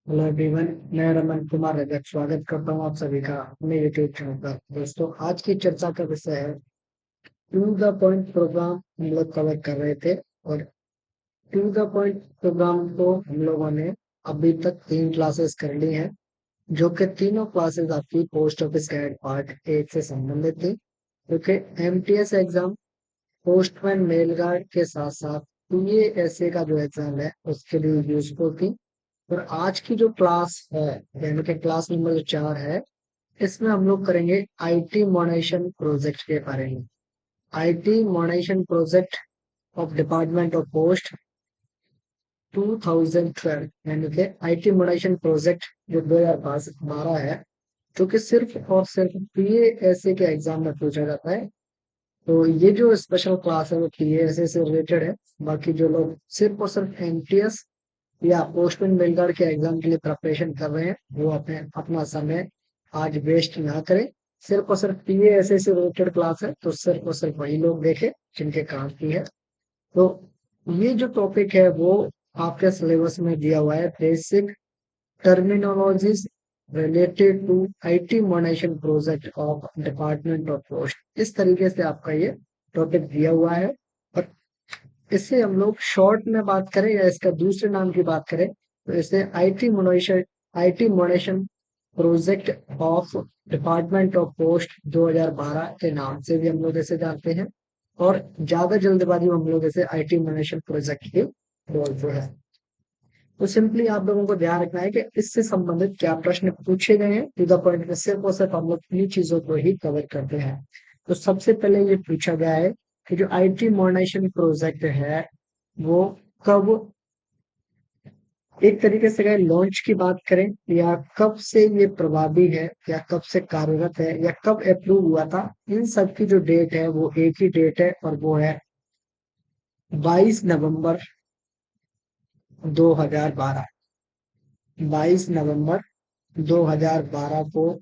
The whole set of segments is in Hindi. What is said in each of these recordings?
Hello everyone. मैं रमन कुमार रजक स्वागत करता हूँ आप सभी का अपने यूट्यूब चैनल पर। दोस्तों, आज की चर्चा का विषय है टू द पॉइंट प्रोग्राम। हम लोग कवर कर रहे थे और टू द पॉइंट प्रोग्राम को हम लोगों ने अभी तक 3 क्लासेस कर ली हैं, जो कि तीनों क्लासेस आपकी पोस्ट ऑफिस गाइड पार्ट 1 से संबंधित थी, क्योंकि MTS exam, postman mail guard के साथ साथ पीएएसए का जो एग्जाम है उसके लिए यूजफुल थी। और आज की जो क्लास है, यानी कि क्लास नंबर जो 4 है, इसमें हम लोग करेंगे आईटी मोनेशन प्रोजेक्ट के बारे में। IT modernisation project of department of post 2012, यानी कि आईटी मोनेशन प्रोजेक्ट जो 2012 है, जो कि सिर्फ और सिर्फ पीएएसए के एग्जाम में पूछा जाता है। तो ये जो स्पेशल क्लास है वो पीएएसए से रिलेटेड है। बाकी जो लोग सिर्फ और सिर्फ एमटीएस या पोस्टमैन मेलगार्ड के एग्जाम के लिए प्रिपरेशन कर रहे हैं, वो अपने अपना समय आज वेस्ट ना करें। सिर्फ और सिर्फ पीएएसए से रिलेटेड क्लास है, तो सिर्फ और सिर्फ वही लोग देखें जिनके काम की है। तो ये जो टॉपिक है वो आपके सिलेबस में दिया हुआ है, basic terminologies related to IT modernisation project of department of post. इस तरीके से आपका ये टॉपिक दिया हुआ है। और इससे हम लोग शॉर्ट में बात करें या इसका दूसरे नाम की बात करें, तो इसे IT modernisation project of department of post 2012 के नाम से भी हम लोग इसे जानते हैं। और ज्यादा जल्दबाजी में हम लोग इसे आईटी मोनेशन प्रोजेक्ट भी बोलते हैं। तो सिंपली आप लोगों को ध्यान रखना है कि इससे संबंधित क्या प्रश्न पूछे गए हैं। टू द पॉइंट में सिर्फ और सिर्फ हम लोग इन्हीं चीजों को ही कवर करते हैं। तो सबसे पहले ये पूछा गया है कि जो आईटी मॉडर्नाइजेशन प्रोजेक्ट है वो कब, एक तरीके से अगर लॉन्च की बात करें, या कब से ये प्रभावी है, या कब से कार्यरत है, या कब अप्रूव हुआ था, इन सब की जो डेट है वो एक ही डेट है, और वो है 22 नवंबर 2012। 22 नवंबर 2012 को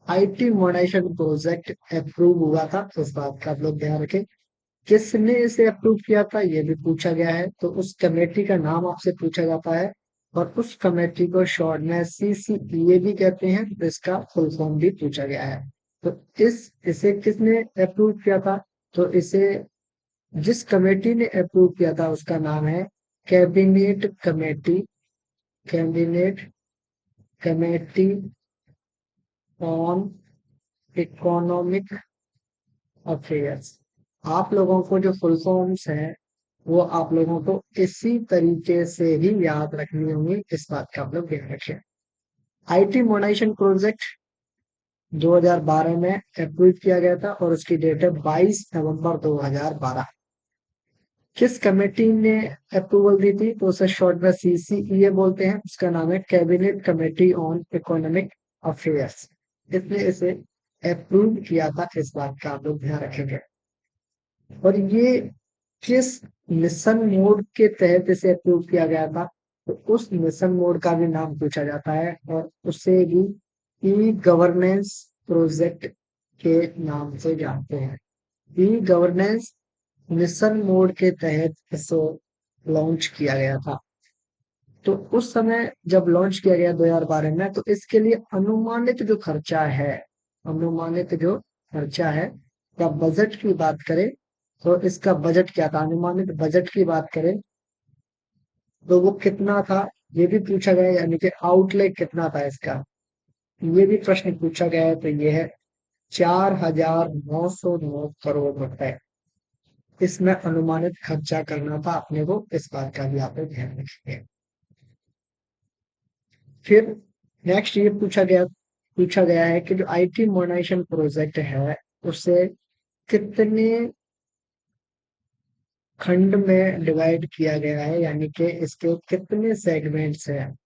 आईटी मॉडर्नाइजेशन प्रोजेक्ट अप्रूव हुआ था। तो इस बात का आप लोग ध्यान रखें। किसने इसे अप्रूव किया था ये भी पूछा गया है, तो उस कमेटी का नाम आपसे पूछा जाता है। और उस कमेटी को शॉर्ट में सीसीईए भी कहते हैं, तो इसका फुल फॉर्म भी पूछा गया है। तो इसे किसने अप्रूव किया था? तो इसे जिस कमेटी ने अप्रूव किया था उसका नाम है cabinet committee. Cabinet committee on economic affairs. आप लोगों को जो फुल फॉर्म्स हैं वो आप लोगों को इसी तरीके से ही याद रखनी होंगी, इस बात का आप लोग ध्यान रखें। आईटी मॉडर्नाइजेशन प्रोजेक्ट 2012 में अप्रूव किया गया था और उसकी डेट है 22 नवंबर 2012। किस कमेटी ने अप्रूवल दी थी? तो उसे शॉर्ट में सीसीईए बोलते हैं। उसका नाम है cabinet committee on economic affairs. इसने इसे अप्रूव किया था, इस बात का आप लोग ध्यान रखेंगे। और ये किस मिशन मोड के तहत इसे अप्रूव किया गया था? तो उस मिशन मोड का भी नाम पूछा जाता है, और उसे भी ई गवर्नेंस प्रोजेक्ट के नाम से जानते हैं। ई गवर्नेंस मिशन मोड के तहत इसे लॉन्च किया गया था। तो उस समय जब लॉन्च किया गया 2012 में, तो इसके लिए अनुमानित जो खर्चा है, अनुमानित जो खर्चा है, या बजट की बात करें, तो इसका बजट क्या था? अनुमानित बजट की बात करें तो वो कितना था, ये भी पूछा गया है, यानी कि आउटले कितना था इसका, ये भी प्रश्न पूछा गया है। तो ये है 4,909 करोड़ रुपए। इसमें अनुमानित खर्चा करना था अपने को, इस बात का भी आप लोग ध्यान रखिए। फिर नेक्स्ट ये पूछा गया है कि जो आईटी मॉडर्नाइजेशन प्रोजेक्ट है उसे कितने खंड में डिवाइड किया गया है, यानी कि इसके कितने सेगमेंट्स हैं।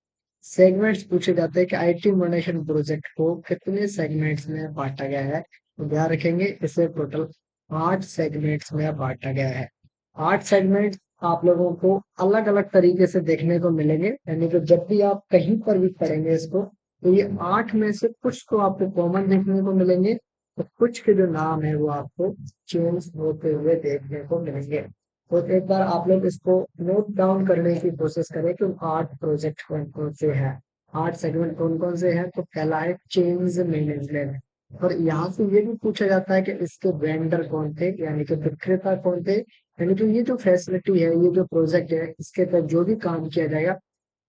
सेगमेंट्स पूछे जाते हैं कि आईटी मॉडर्नाइजेशन प्रोजेक्ट को कितने सेगमेंट्स में बांटा गया है। तो ध्यान रखेंगे, इसे टोटल 8 सेगमेंट्स में बांटा गया है। 8 सेगमेंट्स आप लोगों को अलग अलग तरीके से देखने को मिलेंगे, यानी कि जब भी आप कहीं पर भी पढ़ेंगे इसको, तो ये 8 में से कुछ तो आपको कॉमन देखने को मिलेंगे, तो कुछ के जो नाम है वो आपको चेंज होते हुए देखने को मिलेंगे। तो एक बार आप लोग इसको नोट डाउन करने की कोशिश करें कि 8 प्रोजेक्ट कौन कौन से हैं। 8 सेगमेंट कौन कौन से हैं? तो पहला है चेंज मैनेजमेंट। और यहाँ से ये भी पूछा जाता है कि इसके वेंडर कौन थे, यानी कि विक्रेता कौन थे, यानी कि ये जो फैसिलिटी है, ये जो प्रोजेक्ट है, इसके तहत जो भी काम किया जाएगा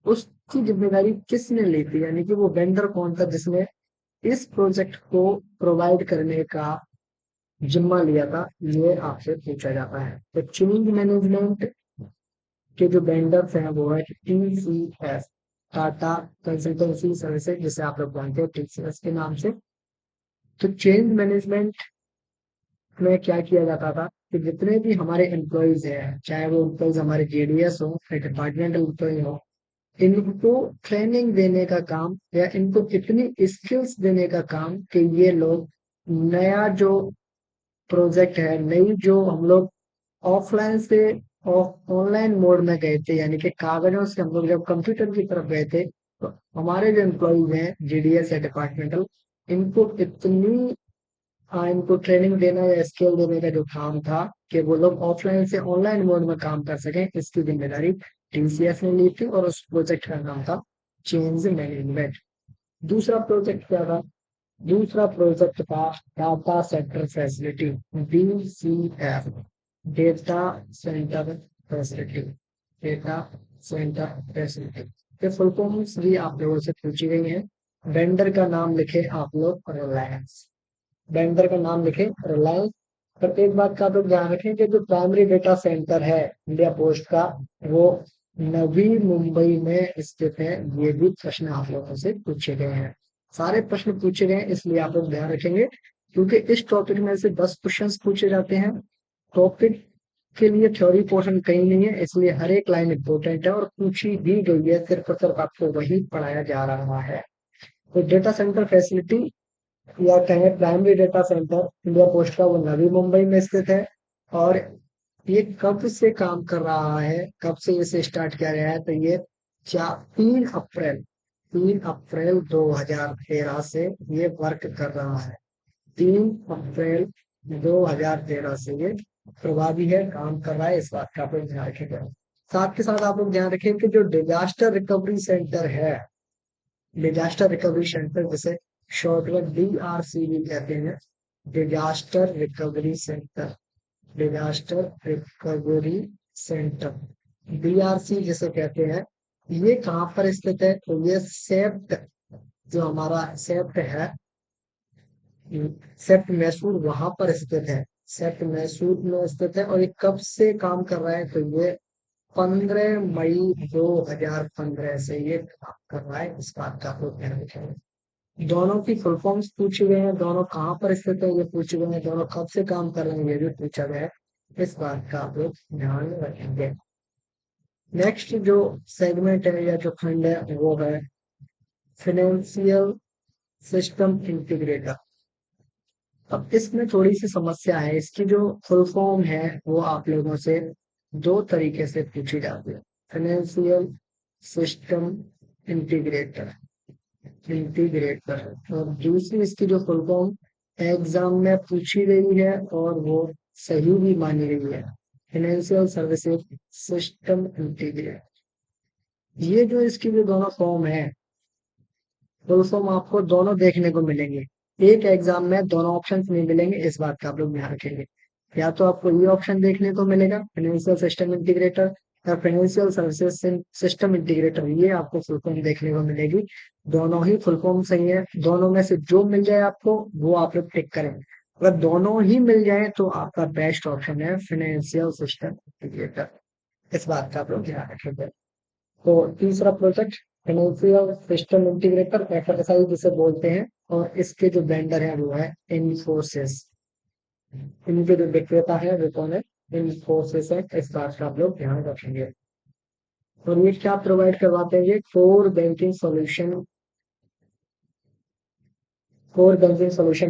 उसकी जिम्मेदारी किसने ली थी, यानी कि वो वेंडर कौन था जिसने इस प्रोजेक्ट को प्रोवाइड करने का जिम्मा लिया था, ये आपसे पूछा जाता है। तो चेंज मैनेजमेंट के जो वेंडर्स हैं वो है टीसीएस, टाटा कंसल्टेंसी सर्विसेज, जिसे आप लोग जानते हो टीसीएस के नाम से। तो चेंज मैनेजमेंट में क्या किया जाता था कि जितने भी हमारे एम्प्लॉयज हैं, चाहे वो एम्प्लॉयज हमारे जेडीएस हो या डिपार्टमेंटल एम्प्लॉय हो, इनको ट्रेनिंग देने का काम या इनको कितनी स्किल्स देने का काम कि ये लोग नया जो प्रोजेक्ट है, नई जो हम लोग ऑफलाइन से ऑनलाइन मोड में गए थे, यानी कि कागजों से हम लोग जब कंप्यूटर की तरफ गए थे, तो हमारे जो एम्प्लॉयज हैं जीडीएस या डिपार्टमेंटल, इनको इतनी इनको ट्रेनिंग देना या स्किल देने का जो काम था कि वो लोग ऑफलाइन से ऑनलाइन मोड में काम कर सकें, इसकी जिम्मेदारी टीसीएस ने ली थी और उस प्रोजेक्ट का नाम था चेंज मैनेजमेंट। दूसरा प्रोजेक्ट क्या था? दूसरा प्रोजेक्ट था data centre facility, DCF, data centre facility, data centre facility. ये फुल फॉर्म्स भी आप लोगों से पूछी गई हैं। वेंडर का नाम लिखे आप लोग रिलायंस, वेंडर का नाम लिखे रिलायंस। पर एक बात का तो ध्यान रखें कि जो प्राइमरी डेटा सेंटर है इंडिया पोस्ट का, वो नवी मुंबई में स्थित है। ये भी प्रश्न आप लोगों से पूछे गए हैं, सारे प्रश्न पूछे गए हैं, इसलिए आप लोग ध्यान रखेंगे, क्योंकि इस टॉपिक में से 10 क्वेश्चंस पूछे जाते हैं। टॉपिक के लिए थ्योरी पोर्शन कहीं नहीं है, इसलिए हर एक लाइन इंपॉर्टेंट है और पूछी भी गई है, सिर्फ और सिर्फ आपको वही पढ़ाया जा रहा है। तो डेटा सेंटर फैसिलिटी या कहें primary data centre India post का, वो नवी मुंबई में स्थित है। और ये कब से काम कर रहा है, कब से इसे स्टार्ट किया गया है? तो ये 3 अप्रैल 3 अप्रैल 2013 से ये वर्क कर रहा है। 3 अप्रैल 2013 से ये प्रभावी है, काम कर रहा है, इस बात का आप लोग ध्यान रखेंगे। साथ के साथ आप लोग ध्यान रखें कि जो डिजास्टर रिकवरी सेंटर है, डिजास्टर रिकवरी सेंटर जिसे शॉर्ट में डीआरसीबी कहते हैं, disaster recovery centre, disaster recovery centre, DRC जिसे कहते हैं, ये कहाँ पर स्थित है? तो ये सेप्ट, जो हमारा सेप्ट है, सेप्ट मैसूर वहां पर स्थित है, सेप्ट मैसूर में स्थित है। और ये कब से काम कर रहा है? तो ये 15 मई 2015 से ये काम कर रहा है, इस बात का आप लोग ध्यान रखेंगे। दोनों की फुल फॉर्म्स पूछे गए हैं, दोनों कहाँ पर स्थित है ये पूछे गए हैं, दोनों कब से काम कर रहे हैं ये भी पूछा गया है, इस बात का आप लोग ध्यान रखेंगे। नेक्स्ट जो सेगमेंट है या जो खंड है वो है फाइनेंशियल सिस्टम इंटीग्रेटर। अब इसमें थोड़ी सी समस्या है, इसकी जो फुल फॉर्म है वो आप लोगों से दो तरीके से पूछी जाती है। फाइनेंशियल सिस्टम इंटीग्रेटर, इंटीग्रेटर और दूसरी इसकी जो फुल फॉर्म एग्जाम में पूछी गई है और वो सही भी मानी गई है, फाइनेंशियल सर्विसेज सिस्टम इंटीग्रेटर। ये जो इसकी जो दोनों फॉर्म है, फुल फॉर्म आपको दोनों देखने को मिलेंगे, एक एग्जाम में दोनों ऑप्शन नहीं मिलेंगे, इस बात का आप लोग ध्यान रखेंगे। या तो आपको ये ऑप्शन देखने को मिलेगा फाइनेंशियल सिस्टम इंटीग्रेटर, या फाइनेंशियल सर्विसेज सिस्टम इंटीग्रेटर, ये आपको फुल फॉर्म देखने को मिलेगी। दोनों ही फुल फॉर्म सही है, दोनों में से जो मिल जाए आपको वो आप लोग टिक करें। अगर दोनों ही मिल जाए तो आपका बेस्ट ऑप्शन है फाइनेंशियल सिस्टम इंटीग्रेटर, इस बात का आप लोग ध्यान रखेंगे। तो तीसरा project financial system integrator, FSI जिसे बोलते हैं, और इसके जो वेंडर है वो है इन्फोसिस। इनके जो विक्रेता है वो कौन है? इन्फोसिस है, इस बात का आप लोग ध्यान रखेंगे। और ये क्या प्रोवाइड करवाते हैं? ये कोर बैंकिंग सोल्यूशन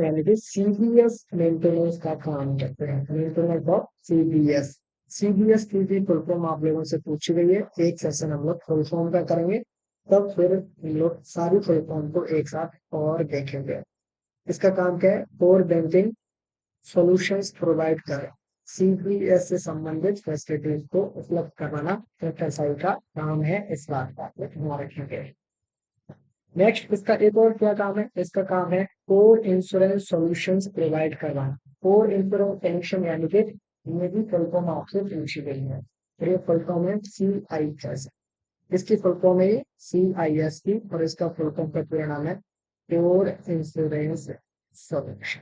यानी कि सीबीएस मेंटेनेंस का काम करते हैं, मेंटेनेंस ऑफ सीबीएस। सीबीएस की भी फुल फॉर्म आप लोगों से पूछी गई है, एक सेशन हम लोग फुल फॉर्म का करेंगे, तब फिर हम लोग सारी फुल फॉर्म को एक साथ और देखेंगे। इसका काम क्या है? कोर बैंकिंग सॉल्यूशंस प्रोवाइड करें, सीबीएस से संबंधित फैसिलिटीज को उपलब्ध करवाना एफएसआई का काम है, इस बात का ध्यान रखेंगे। नेक्स्ट इसका एक और क्या काम है, इसका काम है कोर इंश्योरेंस सॉल्यूशंस प्रोवाइड करवाना। कोर इंश्योरेंस सॉल्यूशन यानी कि ये भी फुल फॉर्म आपसे पूछी गई है। तो ये फुल फॉर्म है CIS, इसकी फुल फॉर्म है CIS की, और इसका फुल फॉर्म का पूरा नाम है कोर इंश्योरेंस सॉल्यूशन।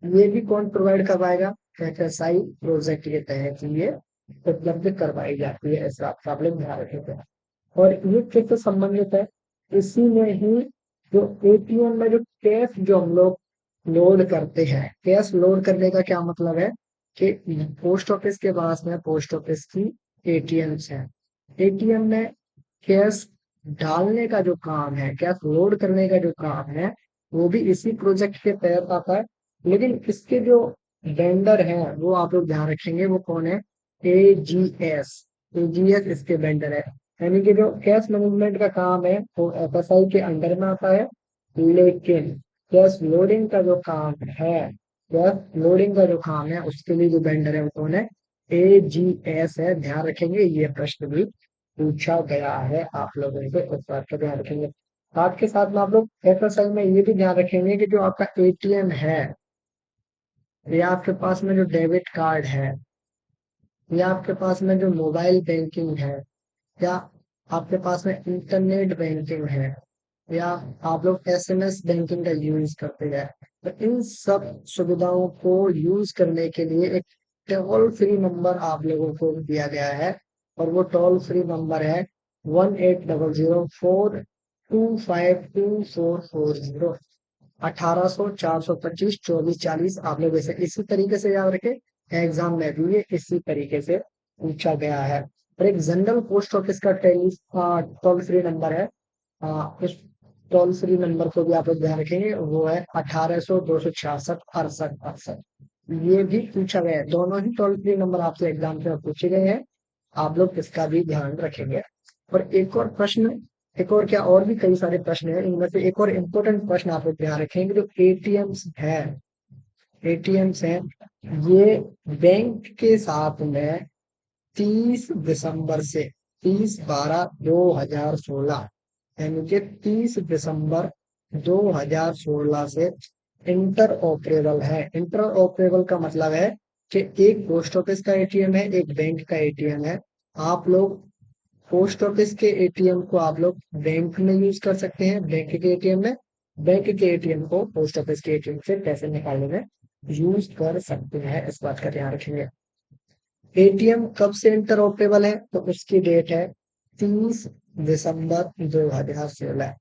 ये भी कौन प्रोवाइड करवाएगा, FSI प्रोजेक्ट के तहत ये उपलब्ध करवाई जाती है, ऐसा प्रॉब्लम ध्यान रखेगा। और ये किससे संबंधित है, इसी में ही जो ATM में जो कैश जो हम लोग लोड करते हैं, कैश लोड करने का क्या मतलब है कि पोस्ट ऑफिस के पास में पोस्ट ऑफिस की ATMs है, ATM में कैश डालने का जो काम है, कैश लोड करने का जो काम है, वो भी इसी प्रोजेक्ट के तहत आता है। लेकिन इसके जो वेंडर हैं वो आप लोग ध्यान रखेंगे, वो कौन है, AGS, AGS इसके वेंडर है। यानी कि जो कैश मैनेजमेंट का काम है वो FSI के अंडर में आता है, लेकिन कैश लोडिंग का जो काम है, कैश लोडिंग का जो काम है उसके लिए जो वेंडर है वो कौन है, AGS है। ध्यान रखेंगे, ये प्रश्न भी पूछा गया है आप लोगों को, इस बात का ध्यान रखेंगे। साथ के साथ में आप लोग FSI में ये भी ध्यान रखेंगे कि जो आपका ATM है, या आपके पास में जो डेबिट कार्ड है, या आपके पास में जो मोबाइल बैंकिंग है, या आपके पास में इंटरनेट बैंकिंग है, या आप लोग SMS बैंकिंग का यूज करते हैं, तो इन सब सुविधाओं को यूज करने के लिए एक टोल फ्री नंबर आप लोगों को दिया गया है, और वो टोल फ्री नंबर है 1800 4252440, 1800 425 2440। आप लोग इसे इसी तरीके से याद रखें, एग्जाम में भी ये इसी तरीके से पूछा गया है। और एक जनरल पोस्ट ऑफिस का टोल फ्री नंबर है, इस टोल फ्री नंबर को भी आप लोग ध्यान रखेंगे, वो है 1800 266 68 68। ये भी पूछा गया है, दोनों ही टोल फ्री नंबर आपसे एग्जाम में पूछे गए हैं, आप लोग इसका भी ध्यान रखेंगे। और एक और प्रश्न, एक और क्या, और भी कई सारे प्रश्न हैं, इनमें से एक और इम्पोर्टेंट प्रश्न आप लोग ध्यान रखेंगे, जो एटीएम्स हैं, ये बैंक के साथ में 30 दिसंबर से 30/12/2016, यानी कि 30 दिसंबर 2016 से इंटर ऑपरेबल है। इंटर ऑपरेबल का मतलब है कि एक पोस्ट ऑफिस का ATM है, एक बैंक का ATM है। आप लोग पोस्ट ऑफिस के ATM को आप लोग बैंक में यूज कर सकते हैं, बैंक के ATM में, बैंक के ATM को पोस्ट ऑफिस के ATM से पैसे निकालने में यूज कर सकते हैं, इस बात का ध्यान रखेंगे। ATM कब से इंटर ऑपरेबल है, तो उसकी डेट है 30 दिसंबर 2016।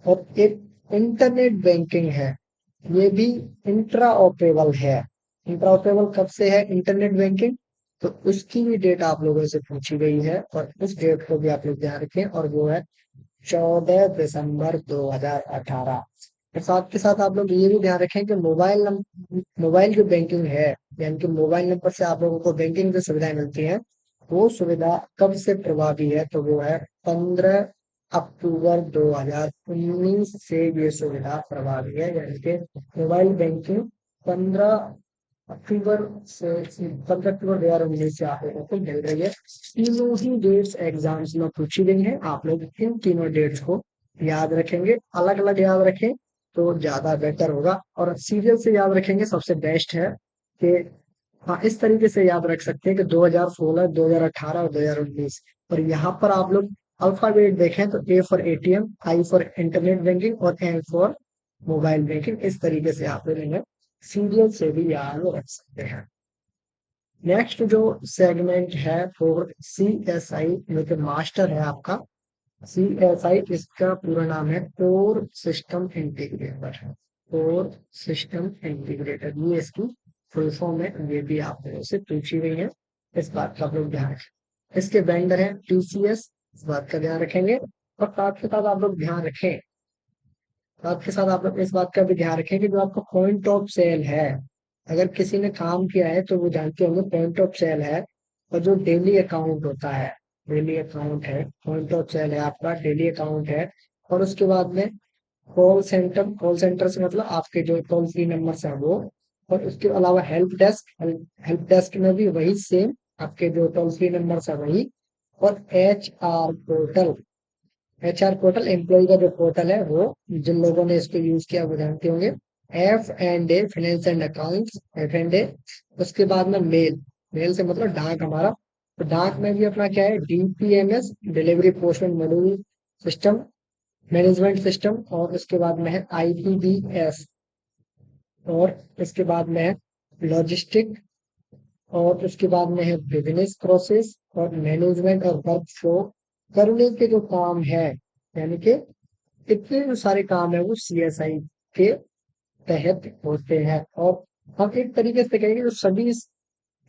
और एक इंटरनेट बैंकिंग है, ये भी इंट्रा ऑपरेबल है। इंट्रा ऑपरेबल कब से है इंटरनेट बैंकिंग, तो उसकी भी डेट आप लोगों से पूछी गई है, और उस डेट को भी आप लोग ध्यान रखें, और वो है 14 दिसंबर 2018। और साथ के साथ आप लोग ये भी ध्यान रखें कि मोबाइल जो बैंकिंग है, यानी कि मोबाइल नंबर से आप लोगों को बैंकिंग जो सुविधाएं मिलती हैं, वो सुविधा कब से प्रभावी है, तो वो है 15 अक्टूबर 2019 से ये सुविधा प्रभावी है। यानी कि मोबाइल बैंकिंग 15 अक्टूबर से 15 अक्टूबर 2019 से आप लोगों को मिल रही है। तीनों ही डेट्स एग्जाम्स में पूछी गई है, आप लोग इन तीनों डेट्स को याद रखेंगे, अलग अलग याद रखें तो ज्यादा बेटर होगा, और सीरियल से याद रखेंगे सबसे बेस्ट है कि हाँ, इस तरीके से याद रख सकते हैं कि 2016, 2018 और 2019। और यहाँ पर आप लोग अल्फाबेट देखें तो A for ATM, I for internet banking, और M फॉर मोबाइल बैंकिंग, इस तरीके से आप लोग इन्हें सीरियल से भी याद रख सकते हैं। नेक्स्ट जो सेगमेंट है फॉर CSI, जो कि मास्टर है आपका CSI, इसका पूरा नाम है कोर सिस्टम इंटीग्रेटर है, कोर सिस्टम इंटीग्रेटर, ये इसकी फुल फॉर्म है, ये भी आप लोगों से पूछी गई है, इस बात का आप लोग ध्यान रखें। इसके वेंडर है TCS, इस बात का ध्यान रखेंगे। और साथ के साथ आप लोग ध्यान रखें, साथ के साथ आप लोग इस बात का भी ध्यान रखें कि जो आपका पॉइंट ऑफ सेल है, अगर किसी ने काम किया है तो वो जानते होंगे पॉइंट ऑफ सेल है, और जो डेली अकाउंट होता है, डेली अकाउंट है, पॉइंट ऑफ सेल है आपका, डेली अकाउंट है। और उसके बाद में कॉल सेंटर से मतलब आपके जो टोल फ्री नंबर है वो, और उसके अलावा हेल्प डेस्क में भी वही सेम, आपके जो टोल फ्री नंबर है वही। और HR portal, HR portal employ का जो पोर्टल है वो, जिन लोगों ने इसको यूज किया वो जानते होंगे। F&A finance and accounts, F&A। उसके बाद में मेल, मेल से मतलब डाक हमारा। तो डाक में भी अपना क्या है, DPMS डिलीवरी पोस्टमेंट मॉड्यूल सिस्टम, मैनेजमेंट सिस्टम। और उसके बाद में है IPBS। और इसके बाद में है लॉजिस्टिक। और उसके बाद में है बिजनेस प्रोसेस और मैनेजमेंट और वर्क फ्लो करने के जो काम है, यानी कि इतने जो सारे काम है वो CSI के तहत होते हैं। और हम एक तरीके से कहेंगे जो सभी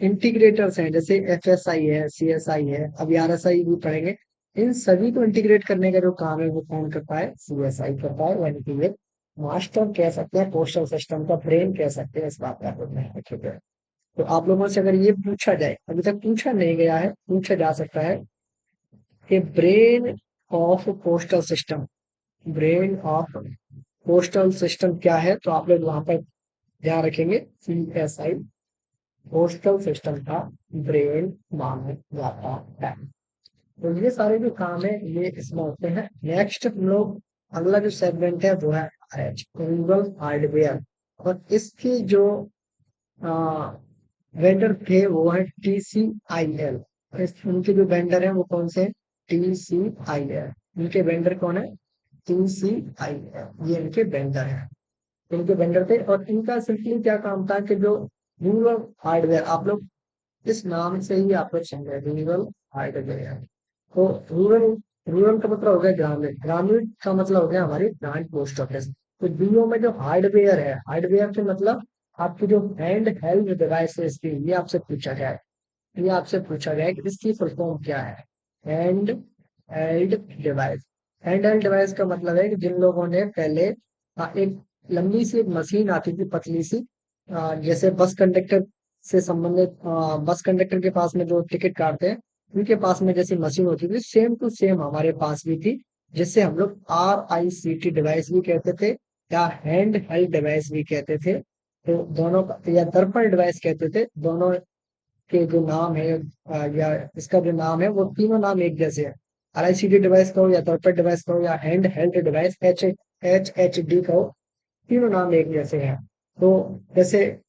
इंटीग्रेटर्स हैं, जैसे FSI है, CSI है, अभी RSI भी पढ़ेंगे। इन सभी को इंटीग्रेट करने का जो काम है वो कौन करता है, CSI करता है। यानी कि ये मास्टर कह सकते हैं, पोस्टल सिस्टम का ब्रेन कह सकते हैं, इस बात का आपको ध्यान रखिएगा। तो आप लोगों से अगर ये पूछा जाए, अभी तक पूछा नहीं गया है, पूछा जा सकता है कि brain of postal system, brain of postal system क्या है, तो आप लोग वहां पर ध्यान रखेंगे CSI पोस्टल सिस्टम का ब्रेन माना जाता है। तो ये सारे जो काम है ये इसमें होते हैं। नेक्स्ट हम लोग अगला जो सेगमेंट है वो है रूरल हार्डवेयर। और इसकी जो वेंडर थे वो है TCIL। उनके जो वेंडर है वो कौन से, TCIL। इनके वेंडर कौन है, TCIL, ये इनके वेंडर है। इनके वेंडर थे और इनका सिंपली क्या काम था कि जो रूरल हार्डवेयर, आप लोग इस नाम से ही आप लोग समझे रूरल हार्डवेयर। तो रूरल, रूरल का मतलब हो गया ग्रामीण, ग्रामीण का मतलब हो गया हमारी ग्रांड पोस्ट ऑफिस। तो डीओ में जो हार्डवेयर है, हार्डवेयर के मतलब आपकी जो हैंड हेल्ड डिवाइसेस थी, ये आपसे पूछा गया है। ये आपसे पूछा गया है कि इसकी फुल फॉर्म क्या है, hand held device. Hand held device का मतलब है कि जिन लोगों ने पहले एक लंबी सी एक मशीन आती थी, पतली सी, जैसे बस कंडक्टर से संबंधित, बस कंडक्टर के पास में जो टिकट काटते हैं उनके पास में जैसी मशीन होती थी, सेम टू सेम हमारे पास भी थी, जिससे हम लोग RICT डिवाइस भी कहते थे या हैंड हेल्ड डिवाइस भी कहते थे। तो दोनों का, या दर्पण डिवाइस कहते थे, दोनों के जो नाम है, या इसका जो नाम है वो तीनों नाम एक जैसे है। RICT डिवाइस कहो या दर्पण डिवाइस कहो या हैंड हेल्ड डिवाइस HHD कहो, तीनों नाम एक जैसे हैं। तो जैसे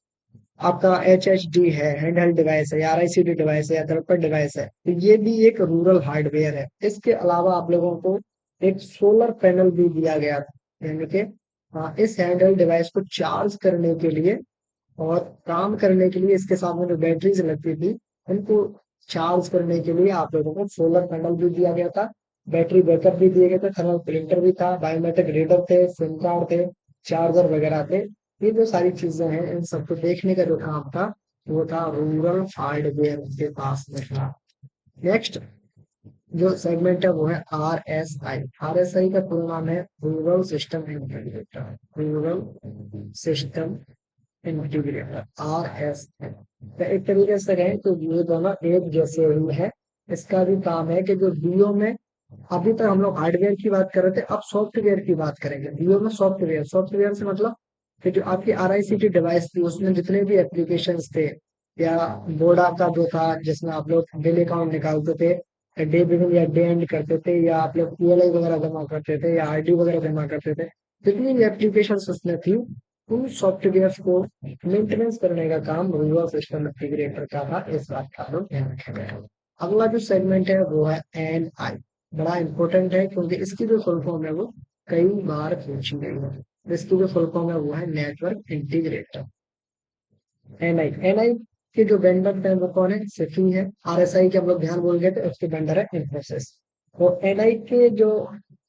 आपका HHD है, हैंड हेल्ड डिवाइस है, या RICT डिवाइस है, या दर्पण डिवाइस है, तो ये भी एक रूरल हार्डवेयर है। इसके अलावा आप लोगों को एक सोलर पैनल भी दिया गया था, यानी कि इस हैंड हेल्ड डिवाइस को चार्ज करने के लिए और काम करने के लिए इसके साथ में जो बैटरीज लगती थी उनको चार्ज करने के लिए आप लोगों को सोलर पैनल भी दिया गया था। बैटरी बैकअप भी दिए गए थे, थर्मल प्रिंटर भी था, बायोमेट्रिक रीडर थे, सिम कार्ड थे, चार्जर वगैरह थे। ये जो सारी चीजें हैं इन सबको देखने का जो काम था वो था रूरल हार्डवेयर के पास में था। नेक्स्ट जो सेगमेंट है वो है RSI। RSI का पूरा नाम है rural system integrator, rural system integrator, RSI। तो एक तरीके से कहें तो ये दोनों एक जैसे ही है। इसका भी काम है कि जो डीओ में, अभी तक हम लोग हार्डवेयर की बात कर रहे थे, अब सॉफ्टवेयर की बात करेंगे। डीओ में सॉफ्टवेयर, सॉफ्टवेयर से मतलब कि जो आपकी RICT डिवाइस थी उसमें जितने भी एप्लीकेशन थे, या बोर्डा का जो था जिसमें आप लोग बिल अकाउंट निकालते थे, डे बिगिन या डे एंड करते थे, या आप लोग PLI वगैरह जमा करते थे, या RD वगैरह जमा करते थे, जितनी भी एप्लीकेशन उसमें थी उन सॉफ्टवेयर को मेंटेनेंस करने का काम रूरल सिस्टम इंटीग्रेटर का था। इस बात का लोग ध्यान रखेंगे। अगला जो सेगमेंट है वो है NI। बड़ा इंपॉर्टेंट है क्योंकि इसकी जो फुल फॉर्म है वो कई बार पूछी गई है। इसकी जो फुल फॉर्म है वो है नेटवर्क इंटीग्रेटर, NI। के जो वेंडर है वो कौन है, सिटी है। RSI के हम लोग ध्यान बोल गए थे, उसके वेंडर है इन्फोसिस। तो NI के जो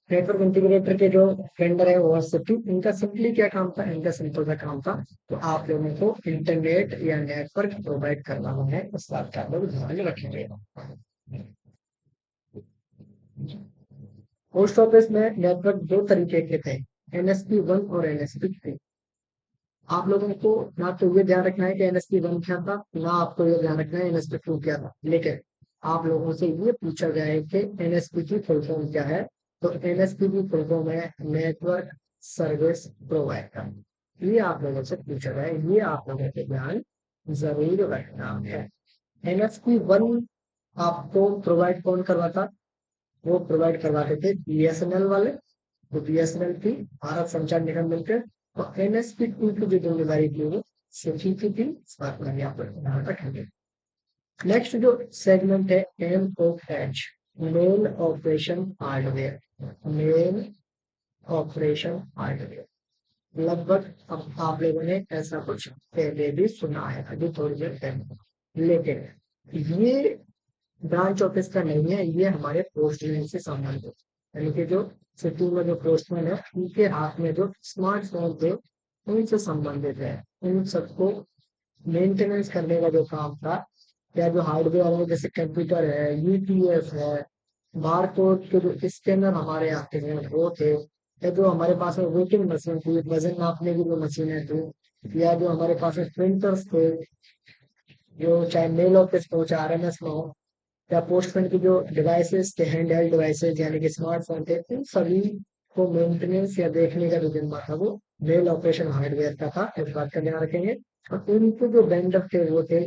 नेटवर्क इंटीग्रेटर के जो वेंडर है वो है सिटी। इनका सिंपली क्या काम था, इनका सिंपल सा काम था तो आप लोगों को इंटरनेट या नेटवर्क प्रोवाइड करवाना है, इस बात का आप लोग ध्यान रखेंगे। पोस्ट ऑफिस में नेटवर्क दो तरीके के थे, NSP 1 और NSP 3। आप लोगों को ना तो ये ध्यान रखना है कि NSP 1 क्या था, ना आपको ये ध्यान रखना है NSP 2 क्या था, लेकिन आप लोगों से ये पूछा गया है कि NSP की फुल फॉर्म क्या है। तो NSP की फुल फॉर्म है नेटवर्क सर्विस प्रोवाइडर। ये आप लोगों से पूछा गया है, ये आप लोगों को ध्यान जरूर रखना है। NSP 1 आपको प्रोवाइड कौन करवाता, वो प्रोवाइड करवाते थे बीएसएनएल वाले। तो बीएसएनएल की भारत संचार निगम लिमिटेड और एनएसपी टू की जो जिम्मेदारी थी वो सिटी की थी। इस बात को यहाँ पर ध्यान रखेंगे। नेक्स्ट जो सेगमेंट है MOH, main operation hardware. Main operation hardware, लगभग अब आप लोगों ने ऐसा कुछ पहले भी सुना है अभी थोड़ी देर पहले, लेकिन ये ब्रांच ऑफिस का नहीं है, ये हमारे पोस्टमैन से संबंधित, यानी कि जो सिटी में जो पोस्टमैन है उनके हाथ में जो स्मार्टफोन थे उनसे संबंधित है। उन सबको मेंटेनेंस करने का जो काम था, या जो हार्डवेयर है जैसे कंप्यूटर है, यूपीएस है, बारकोड के जो स्कैनर हमारे आते हैं वो थे, या जो हमारे पास में वेटिंग मशीन थी, वजन नापने की जो मशीनें थी, या जो हमारे पास में प्रिंटर्स थे, जो चाहे मेल ऑफिस हो चाहे आरएमएस में हो, या पोस्टमैन की जो डिवाइसेस थे, हैंड हेल्ड डिवाइसेस यानी कि स्मार्टफोन थे, इन सभी को मेंटेनेंस या देखने का जो जिम्मा था वो मेल ऑपरेशन हार्डवेयर का था। इस बात का ध्यान रखेंगे। और इनके जो वेंडर थे वो थे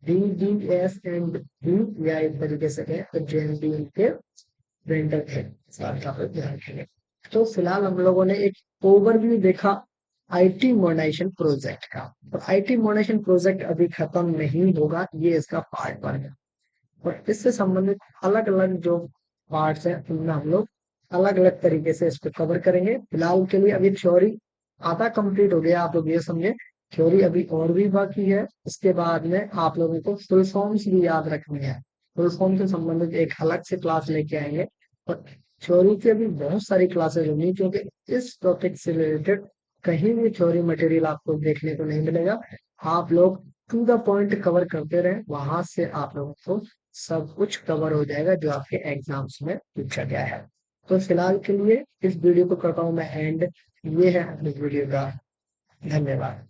डीडीएस एंड डी, या एक तरीके से कहें तो जेएनडी इनके वेंडर थे। इस बात का ध्यान रखेंगे। तो फिलहाल हम लोगों ने एक ओवरव्यू देखा आईटी मॉडर्नाइजेशन प्रोजेक्ट का। और आईटी मॉडर्नाइजेशन प्रोजेक्ट अभी खत्म नहीं होगा, ये इसका पार्ट 1 है। और इससे संबंधित अलग अलग जो पार्ट्स हैं उनमें हम लोग अलग अलग तरीके से इसको कवर करेंगे। फिलहाल के लिए अभी थ्योरी आधा कंप्लीट हो गया, आप लोग ये समझे। थ्योरी अभी और भी बाकी है। इसके बाद में आप लोगों को फुल फॉर्म्स भी याद रखनी है। फुल फॉर्म से संबंधित एक अलग से क्लास लेके आएंगे। और थ्योरी की अभी बहुत सारी क्लासेस होंगी, क्योंकि इस टॉपिक से रिलेटेड कहीं भी थ्योरी मटेरियल आपको देखने को नहीं मिलेगा। आप लोग टू द पॉइंट कवर करते रहे, वहां से आप लोगों को सब कुछ कवर हो जाएगा जो आपके एग्जाम्स में पूछा गया है। तो फिलहाल के लिए इस वीडियो को करता हूँ मैं एंड। ये है इस वीडियो का। धन्यवाद।